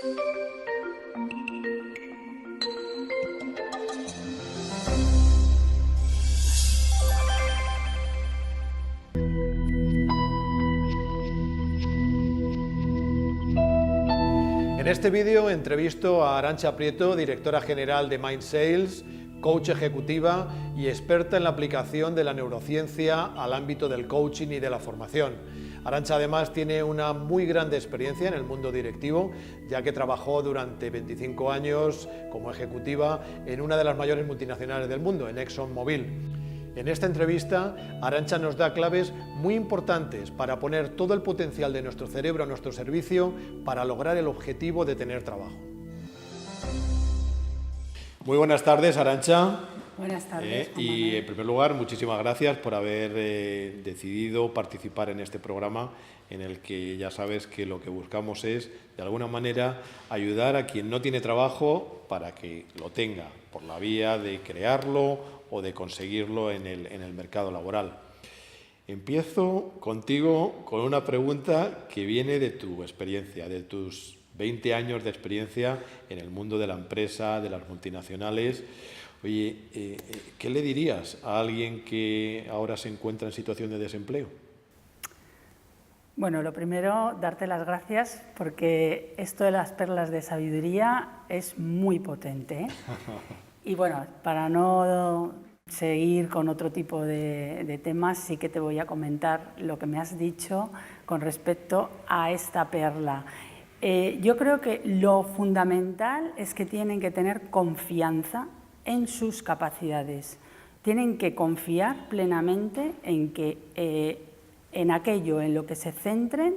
En este vídeo entrevisto a Arantxa Prieto, directora general de Mind Sales, coach ejecutiva y experta en la aplicación de la neurociencia al ámbito del coaching y de la formación. Arantxa además tiene una muy grande experiencia en el mundo directivo, ya que trabajó durante 25 años como ejecutiva en una de las mayores multinacionales del mundo, en ExxonMobil. En esta entrevista, Arantxa nos da claves muy importantes para poner todo el potencial de nuestro cerebro a nuestro servicio para lograr el objetivo de tener trabajo. Muy buenas tardes, Arantxa. Buenas tardes. Y en primer lugar, muchísimas gracias por haber decidido participar en este programa en el que ya sabes que lo que buscamos es, de alguna manera, ayudar a quien no tiene trabajo para que lo tenga, por la vía de crearlo o de conseguirlo en el mercado laboral. Empiezo contigo con una pregunta que viene de tu experiencia, de tus 20 años de experiencia en el mundo de la empresa, de las multinacionales. Oye, ¿qué le dirías a alguien que ahora se encuentra en situación de desempleo? Bueno, lo primero, darte las gracias porque esto de las perlas de sabiduría es muy potente, ¿eh? Y bueno, para no seguir con otro tipo de temas, sí que te voy a comentar lo que me has dicho con respecto a esta perla. Yo creo que lo fundamental es que tienen que tener confianza en sus capacidades. Tienen que confiar plenamente en que en aquello en lo que se centren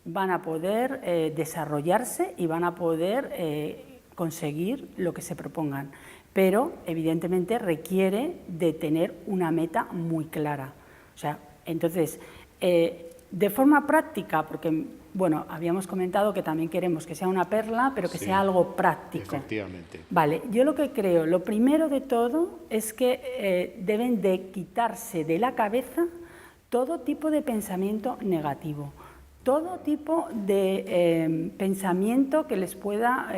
van a poder desarrollarse y van a poder conseguir lo que se propongan. Pero, evidentemente, requiere de tener una meta muy clara. O sea, entonces, de forma práctica, porque, bueno, habíamos comentado que también queremos que sea una perla, pero que sea algo práctico. Efectivamente. Vale, yo lo que creo, lo primero de todo es que deben de quitarse de la cabeza todo tipo de pensamiento negativo. Todo tipo de pensamiento que les pueda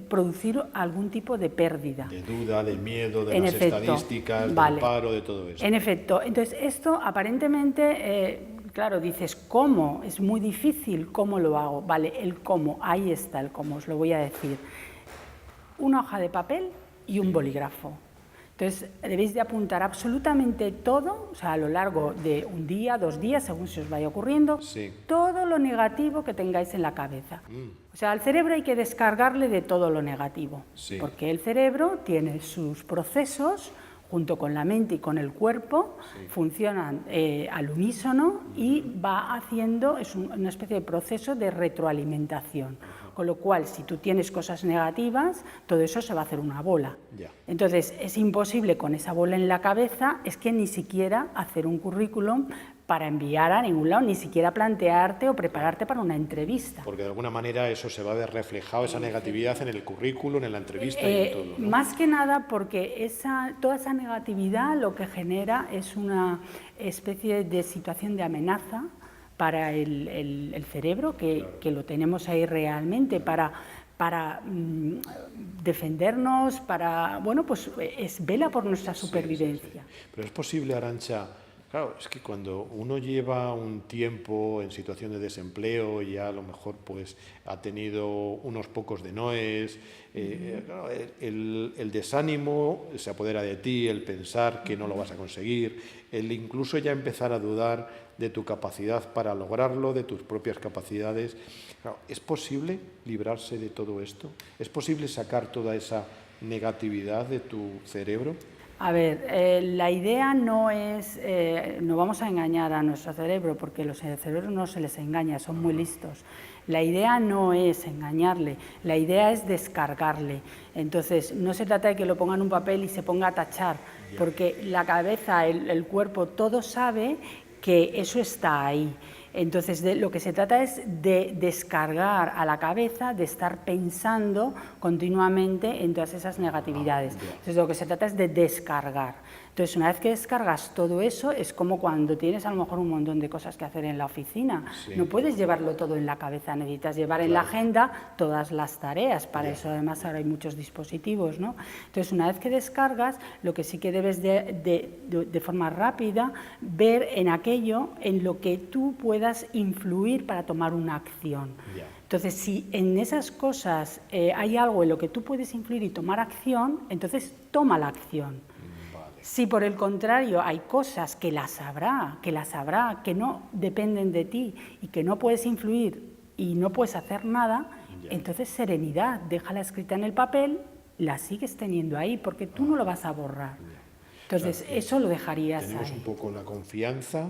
producir algún tipo de pérdida. De duda, de miedo, de las estadísticas, del paro, de todo eso. En efecto. Entonces, esto aparentemente, claro, dices, ¿cómo? Es muy difícil, ¿cómo lo hago? Vale, el cómo, ahí está el cómo, os lo voy a decir. Una hoja de papel y un bolígrafo. Entonces, debéis de apuntar absolutamente todo, o sea, a lo largo de un día, 2 días, según se os vaya ocurriendo, todo lo negativo que tengáis en la cabeza. O sea, al cerebro hay que descargarle de todo lo negativo, porque el cerebro tiene sus procesos, junto con la mente y con el cuerpo, funcionan al unísono y va haciendo, es una especie de proceso de retroalimentación. Con lo cual, si tú tienes cosas negativas, todo eso se va a hacer una bola. Entonces, es imposible con esa bola en la cabeza, es que ni siquiera hacer un currículum para enviar a ningún lado, ni siquiera plantearte o prepararte para una entrevista. Porque de alguna manera eso se va a ver reflejado, esa negatividad en el currículum, en la entrevista y en todo, ¿no? Más que nada porque toda esa negatividad lo que genera es una especie de situación de amenaza para el cerebro, que lo tenemos ahí realmente, para defendernos, para, bueno, pues vela por nuestra supervivencia. Pero es posible, Arantxa, claro, es que cuando uno lleva un tiempo en situación de desempleo y a lo mejor pues ha tenido unos pocos de noes, claro, el desánimo se apodera de ti, el pensar que no lo vas a conseguir, el incluso ya empezar a dudar de tu capacidad para lograrlo, de tus propias capacidades. Claro, ¿es posible librarse de todo esto? ¿Es posible sacar toda esa negatividad de tu cerebro? A ver, la idea no es, no vamos a engañar a nuestro cerebro, porque los cerebros no se les engaña, son muy listos. La idea no es engañarle, la idea es descargarle. Entonces, no se trata de que lo ponga en un papel y se ponga a tachar, porque la cabeza, el cuerpo, todo sabe que eso está ahí. Entonces, lo que se trata es de descargar a la cabeza, de estar pensando continuamente en todas esas negatividades. Entonces, lo que se trata es de descargar. Entonces, una vez que descargas todo eso, es como cuando tienes a lo mejor un montón de cosas que hacer en la oficina. Sí. No puedes llevarlo todo en la cabeza, necesitas llevar en la agenda todas las tareas. Para eso, además, ahora hay muchos dispositivos, ¿no? Entonces, una vez que descargas, lo que sí que debes de forma rápida ver en aquello en lo que tú puedas influir para tomar una acción. Entonces, si en esas cosas hay algo en lo que tú puedes influir y tomar acción, entonces toma la acción. Si por el contrario hay cosas que las habrá, que no dependen de ti y que no puedes influir y no puedes hacer nada, entonces serenidad, déjala escrita en el papel, la sigues teniendo ahí porque tú no lo vas a borrar. Entonces, claro, eso lo dejarías tenemos ahí. un poco la confianza,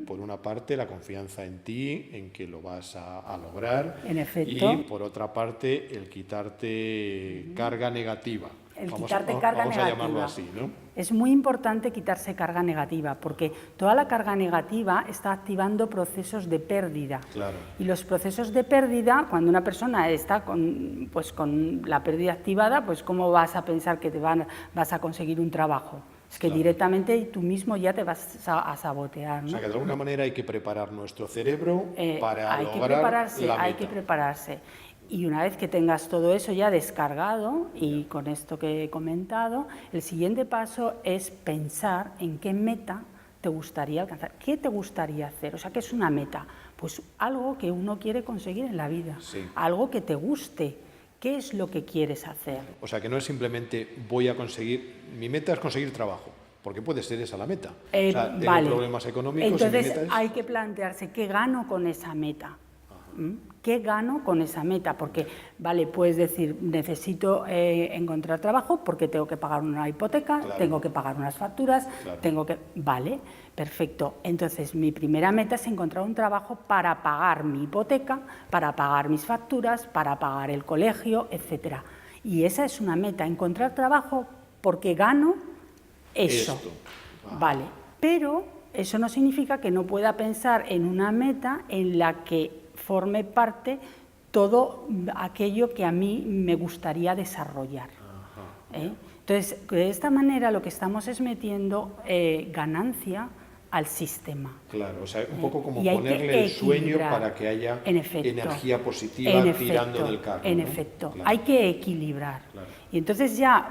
por una parte, la confianza en ti, en que lo vas a lograr. En efecto. Y por otra parte, el quitarte carga negativa. Vamos a llamarlo así, ¿no? Es muy importante quitarse carga negativa, porque toda la carga negativa está activando procesos de pérdida. Claro. Y los procesos de pérdida, cuando una persona está con la pérdida activada, pues ¿cómo vas a pensar que vas a conseguir un trabajo? Es que directamente tú mismo ya te vas a sabotear, ¿no? O sea, que de alguna manera hay que preparar nuestro cerebro para hay lograr la meta. Hay que prepararse. Y una vez que tengas todo eso ya descargado, y con esto que he comentado, el siguiente paso es pensar en qué meta te gustaría alcanzar, qué te gustaría hacer. O sea, ¿qué es una meta? Pues algo que uno quiere conseguir en la vida, algo que te guste. ¿Qué es lo que quieres hacer? O sea, que no es simplemente voy a conseguir, mi meta es conseguir trabajo, porque puede ser esa la meta. O sea, tengo problemas económicos. Entonces y mi meta es... hay que plantearse qué gano con esa meta. ¿Qué gano con esa meta? Porque, vale, puedes decir, necesito encontrar trabajo porque tengo que pagar una hipoteca, tengo que pagar unas facturas, tengo que... Vale, perfecto. Entonces, mi primera meta es encontrar un trabajo para pagar mi hipoteca, para pagar mis facturas, para pagar el colegio, etcétera. Y esa es una meta, encontrar trabajo porque gano eso. Vale, pero eso no significa que no pueda pensar en una meta en la que forme parte todo aquello que a mí me gustaría desarrollar. Entonces, de esta manera lo que estamos es metiendo ganancia al sistema. Claro, o sea, un poco como ponerle el sueño para que haya energía positiva tirando del carro. En efecto, hay que equilibrar. Y entonces ya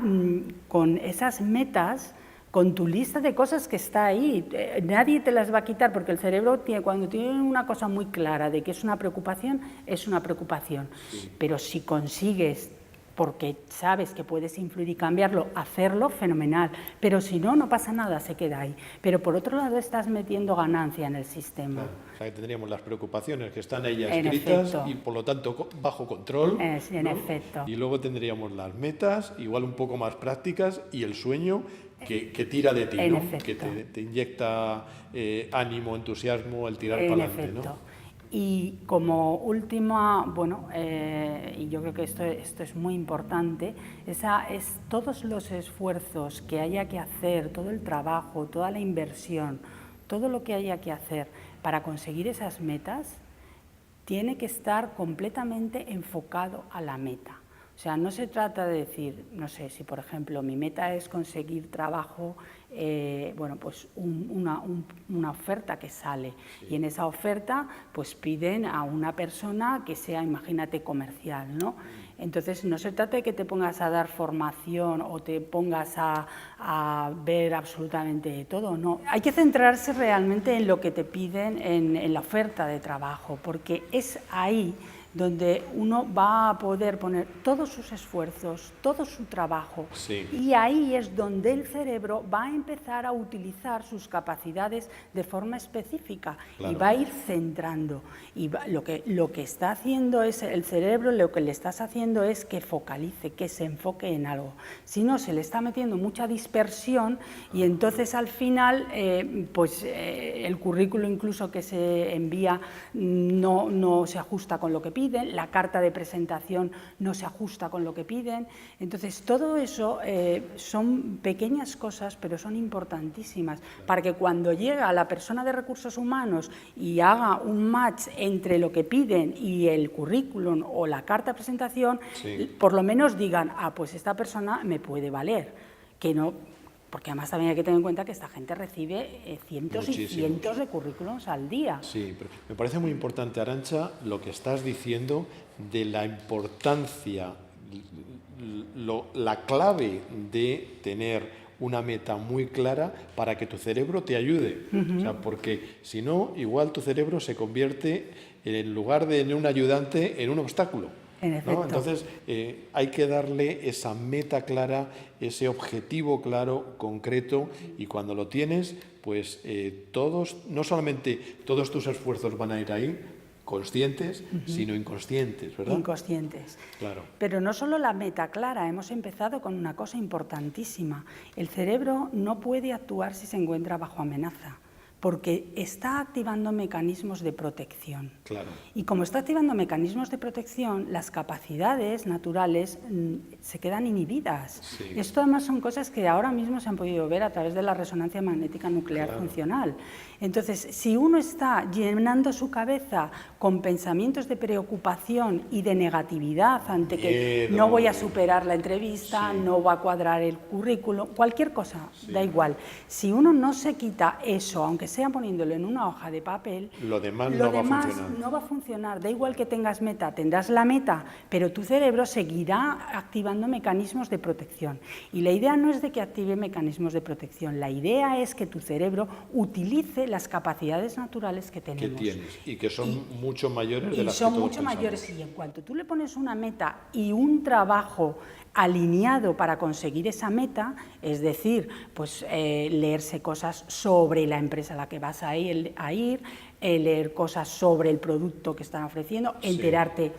con esas metas, con tu lista de cosas que está ahí, nadie te las va a quitar, porque el cerebro cuando tiene una cosa muy clara de que es una preocupación, es una preocupación. Pero si consigues, porque sabes que puedes influir y cambiarlo, hacerlo, fenomenal. Pero si no, no pasa nada, se queda ahí. Pero por otro lado estás metiendo ganancia en el sistema. O sea, que tendríamos las preocupaciones que están ahí escritas y por lo tanto bajo control. En efecto. Y luego tendríamos las metas, igual un poco más prácticas, y el sueño que tira de ti, ¿no? Que te inyecta ánimo, entusiasmo, el tirar para adelante, ¿no? Y como última, bueno, y yo creo que esto es muy importante, es todos los esfuerzos que haya que hacer, todo el trabajo, toda la inversión, todo lo que haya que hacer para conseguir esas metas, tiene que estar completamente enfocado a la meta. O sea, no se trata de decir, no sé, si por ejemplo mi meta es conseguir trabajo, bueno, pues una oferta que sale y en esa oferta pues piden a una persona que sea, imagínate, comercial, ¿no? Entonces no se trata de que te pongas a dar formación o te pongas a ver absolutamente todo, no. Hay que centrarse realmente en lo que te piden en la oferta de trabajo, porque es ahí donde uno va a poder poner todos sus esfuerzos, todo su trabajo, y ahí es donde el cerebro va a empezar a utilizar sus capacidades de forma específica y va a ir centrando. Y lo que está haciendo es el cerebro, lo que le estás haciendo es que focalice, que se enfoque en algo. Si no, se le está metiendo mucha dispersión y entonces al final pues el currículo incluso que se envía no se ajusta con lo que piden, la carta de presentación no se ajusta con lo que piden. Entonces, todo eso son pequeñas cosas, pero son importantísimas, para que cuando llega la persona de recursos humanos y haga un match entre lo que piden y el currículum o la carta de presentación, por lo menos digan, pues esta persona me puede valer, que no... porque además también hay que tener en cuenta que esta gente recibe cientos y cientos de currículums al día. Sí, pero me parece muy importante, Arantxa, lo que estás diciendo de la importancia, la clave de tener una meta muy clara para que tu cerebro te ayude. O sea, porque si no, igual tu cerebro se convierte, en lugar de en un ayudante, en un obstáculo. En efecto. ¿No? Entonces, hay que darle esa meta clara, ese objetivo claro, concreto, y cuando lo tienes, pues todos, no solamente todos tus esfuerzos van a ir ahí, conscientes, sino inconscientes, ¿verdad? Inconscientes. Claro. Pero no solo la meta clara, hemos empezado con una cosa importantísima. El cerebro no puede actuar si se encuentra bajo amenaza, porque está activando mecanismos de protección. Claro. Y como está activando mecanismos de protección, las capacidades naturales se quedan inhibidas. Sí. Esto además son cosas que ahora mismo se han podido ver a través de la resonancia magnética nuclear funcional. Entonces, si uno está llenando su cabeza con pensamientos de preocupación y de negatividad ante que no voy a superar la entrevista, no va a cuadrar el currículum, cualquier cosa, da igual. Si uno no se quita eso, aunque sea poniéndolo en una hoja de papel, lo demás no va a funcionar. Da igual que tengas meta, tendrás la meta, pero tu cerebro seguirá activando mecanismos de protección. Y la idea no es de que active mecanismos de protección, la idea es que tu cerebro utilice las capacidades naturales que tenemos. Que tienes y que son mucho mayores de las que son todos mucho pensamos. mayores, y en cuanto tú le pones una meta y un trabajo alineado para conseguir esa meta, es decir, pues leerse cosas sobre la empresa a la que vas a ir, leer cosas sobre el producto que están ofreciendo, enterarte,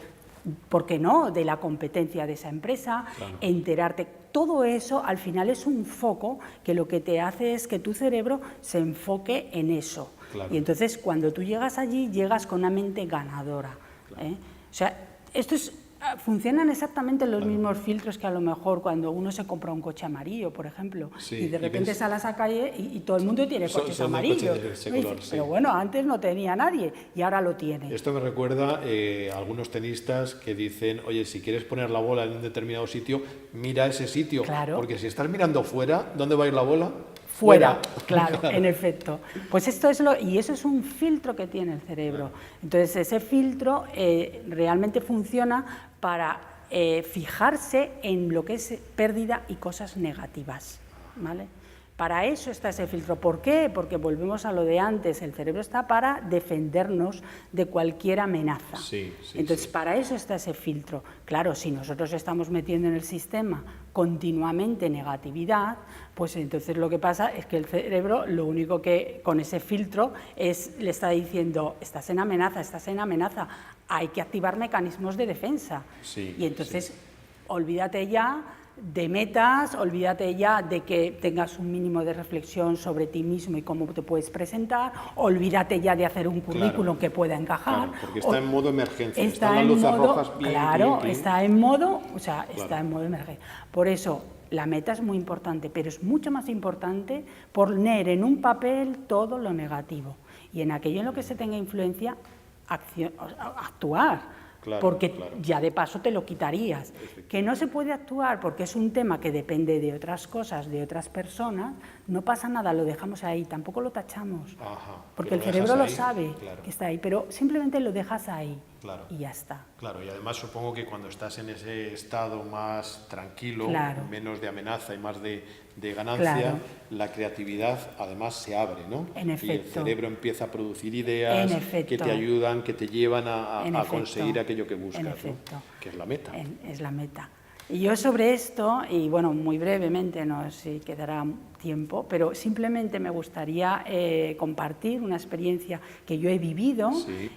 ¿por qué no?, de la competencia de esa empresa, enterarte. Todo eso al final es un foco que lo que te hace es que tu cerebro se enfoque en eso. Y entonces cuando tú llegas allí, llegas con una mente ganadora. O sea, funcionan exactamente los mismos filtros que a lo mejor cuando uno se compra un coche amarillo, por ejemplo, y de repente sales a la calle y todo el mundo tiene coches amarillos. Coches de ese color, pero bueno, antes no tenía nadie y ahora lo tiene. Esto me recuerda a algunos tenistas que dicen, oye, si quieres poner la bola en un determinado sitio, mira ese sitio, porque si estás mirando fuera, ¿dónde va a ir la bola? Fuera, claro, en efecto. Pues esto es y eso es un filtro que tiene el cerebro. Entonces, ese filtro realmente funciona para fijarse en lo que es pérdida y cosas negativas, ¿vale? Para eso está ese filtro. ¿Por qué? Porque volvemos a lo de antes, el cerebro está para defendernos de cualquier amenaza. Entonces, para eso está ese filtro. Claro, si nosotros estamos metiendo en el sistema continuamente negatividad, pues entonces lo que pasa es que el cerebro, lo único que con ese filtro le está diciendo, estás en amenaza, hay que activar mecanismos de defensa. Y entonces, olvídate ya de metas, olvídate ya de que tengas un mínimo de reflexión sobre ti mismo y cómo te puedes presentar, olvídate ya de hacer un currículum que pueda encajar. Porque está en modo emergencia, están las luces rojas bien. Está en modo, está en modo emergencia. Por eso, la meta es muy importante, pero es mucho más importante poner en un papel todo lo negativo y en aquello en lo que se tenga influencia, actuar. Porque ya de paso te lo quitarías. Que no se puede actuar porque es un tema que depende de otras cosas, de otras personas, no pasa nada, lo dejamos ahí, tampoco lo tachamos. Porque el cerebro lo sabe que está ahí, pero simplemente lo dejas ahí y ya está. Claro, y además supongo que cuando estás en ese estado más tranquilo, menos de amenaza y más de ganancia, la creatividad además se abre, ¿no? En efecto. Y el cerebro empieza a producir ideas que te ayudan, que te llevan a conseguir aquello que buscas, ¿no? Que es la meta. Es la meta. Y yo sobre esto, y bueno, muy brevemente, no sé si quedará tiempo, pero simplemente me gustaría compartir una experiencia que yo he vivido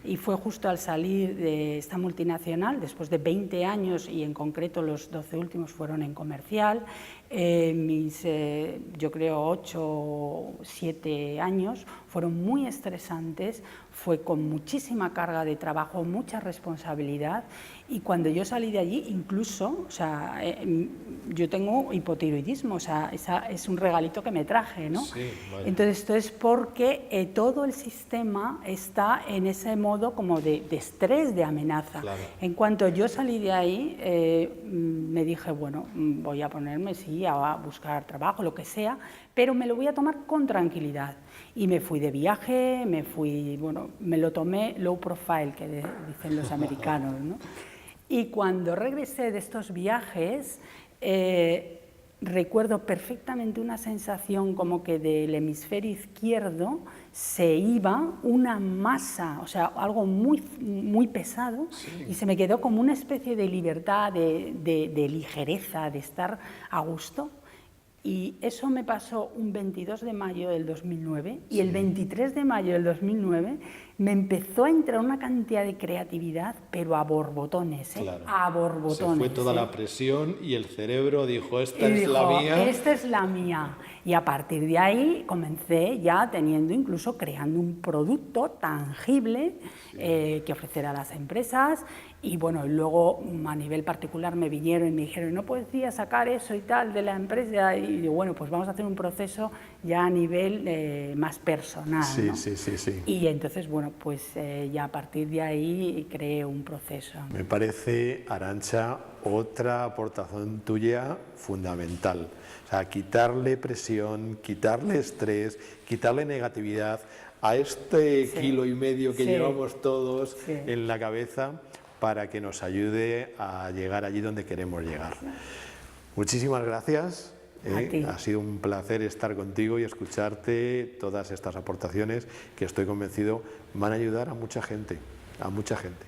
y fue justo al salir de esta multinacional, después de 20 años y en concreto los 12 últimos fueron en comercial, yo creo 8 o 7 años fueron muy estresantes, fue con muchísima carga de trabajo, mucha responsabilidad, y cuando yo salí de allí, incluso, o sea, yo tengo hipotiroidismo, o sea, es un regalito que me traje, ¿no? Sí, vale. Entonces, esto es porque todo el sistema está en ese modo como de estrés, de amenaza. Claro. En cuanto yo salí de ahí, me dije, bueno, voy a ponerme, sí, a buscar trabajo, lo que sea, pero me lo voy a tomar con tranquilidad. Y me fui de viaje, bueno, me lo tomé low profile, que dicen los americanos, ¿no? Y cuando regresé de estos viajes, recuerdo perfectamente una sensación como que del hemisferio izquierdo se iba una masa, o sea, algo muy, muy pesado, sí. Y se me quedó como una especie de libertad, de ligereza, de estar a gusto. Y eso me pasó un 22 de mayo del 2009, sí. Y el 23 de mayo del 2009 me empezó a entrar una cantidad de creatividad, pero a borbotones, ¿eh? Claro. A borbotones. Se fue toda la presión y el cerebro dijo, esta es la mía. Esta es la mía. Y a partir de ahí comencé ya creando un producto tangible, sí. Que ofrecer a las empresas. Y bueno, luego a nivel particular me vinieron y me dijeron, ¿no podías sacar eso y tal de la empresa? Y digo, bueno, pues vamos a hacer un proceso ya a nivel más personal, sí, ¿no? Sí, sí, sí. Y entonces, bueno, pues ya a partir de ahí creé un proceso. Me parece, Arantxa, otra aportación tuya fundamental. O sea, quitarle presión, quitarle estrés, quitarle negatividad a este sí. 1,5 kilos que sí. llevamos todos sí. en la cabeza, para que nos ayude a llegar allí donde queremos llegar. Muchísimas gracias. Ha sido un placer estar contigo y escucharte todas estas aportaciones que estoy convencido van a ayudar a mucha gente, a mucha gente.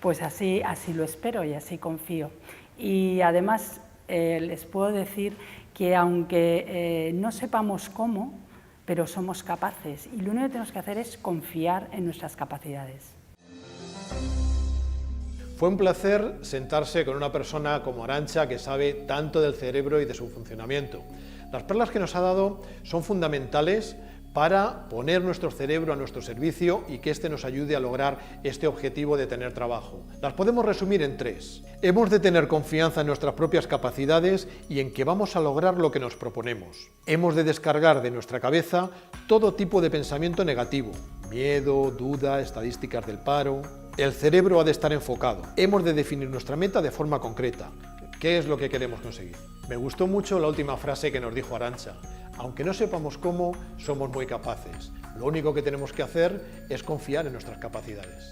Pues así lo espero y así confío. Y además les puedo decir que aunque no sepamos cómo, pero somos capaces, y lo único que tenemos que hacer es confiar en nuestras capacidades. Fue un placer sentarse con una persona como Arantxa, que sabe tanto del cerebro y de su funcionamiento. Las perlas que nos ha dado son fundamentales para poner nuestro cerebro a nuestro servicio y que éste nos ayude a lograr este objetivo de tener trabajo. Las podemos resumir en 3. Hemos de tener confianza en nuestras propias capacidades y en que vamos a lograr lo que nos proponemos. Hemos de descargar de nuestra cabeza todo tipo de pensamiento negativo, miedo, duda, estadísticas del paro. El cerebro ha de estar enfocado. Hemos de definir nuestra meta de forma concreta. ¿Qué es lo que queremos conseguir? Me gustó mucho la última frase que nos dijo Arantxa. Aunque no sepamos cómo, somos muy capaces. Lo único que tenemos que hacer es confiar en nuestras capacidades.